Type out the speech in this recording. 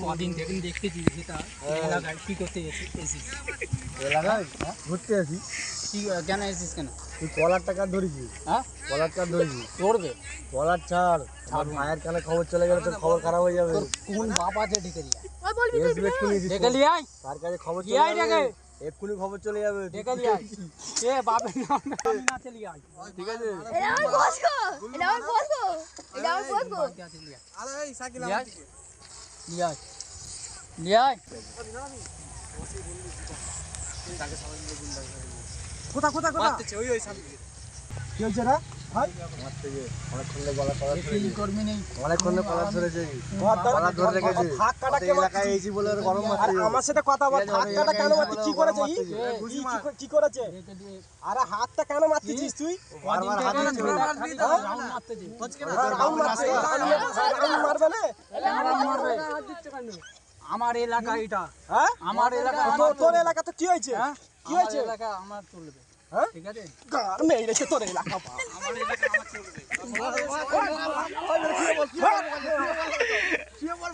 কদিন থেকে দেখতেছি সেটা এলাকায় কি করতে এসেছিস? এলাকায় ঘুরতে আসি। কি কেন এসেছিস কেন? তুই কলার টাকা ধরেছিস? হ্যাঁ, কলার টাকা ধরেছিস? ধরবে কলার ছাড়, আমার মায়ের কানে খবর চলে গেলে তোর খবর খারাপ হয়ে যাবে। তোর কোন বাপ আছে ডেকে নিয়ে আয়। ডেকে নিয়ে আয়, তার কাছে খবর নিয়ে আয় চলে যাবে, ডেকে। এক্ষুনি খবর চলে যাবে। ডেকে নিয়ে আয়। এ বাপের নাম আমি না চলে আয়। ঠিক আছে? এটা আমার বস গো, এটা আমার বস গো, এটা আমার বস গো। আরে এই সাইকেল আমার দিকে নিয়ে আয়, নিয়ে আয়। কোথা কোথা কোথা ওই সামনে কি হয়েছে রে ভাই? আমার থেকে অনেকক্ষণ গলা কলার ধরেছে, কি করবি নেই অনেকক্ষণ কলার ধরেছে, কলার ধরে রেখেছে। ভাগ কাটা কে এলাকায় এসি বলে ওর গরম আরে মারছে। আমার সাথে কথা বল, ভাগ কাটা কেন মারছিস? কি করেছে ই? কি করেছে? ডেকে দিয়ে আরে হাতটা কেন মারছিস তুই? বারবার হাত দিচ্ছে। রাউন্ড মারতে দে। রাউন্ড মারছে, রাউন্ড মারবে না? আমার এলাকা এটা, হ্যাঁ? আমার এলাকা তোর এলাকা তো কি হয়েছে? হ্যাঁ, কি হয়েছে? আমার এলাকা আমার চলবে, হ্যাঁ? ঠিক আছে? গার মেরেছে তোর এলাকা। আমার এলাকা আমার চলবে। কি বল?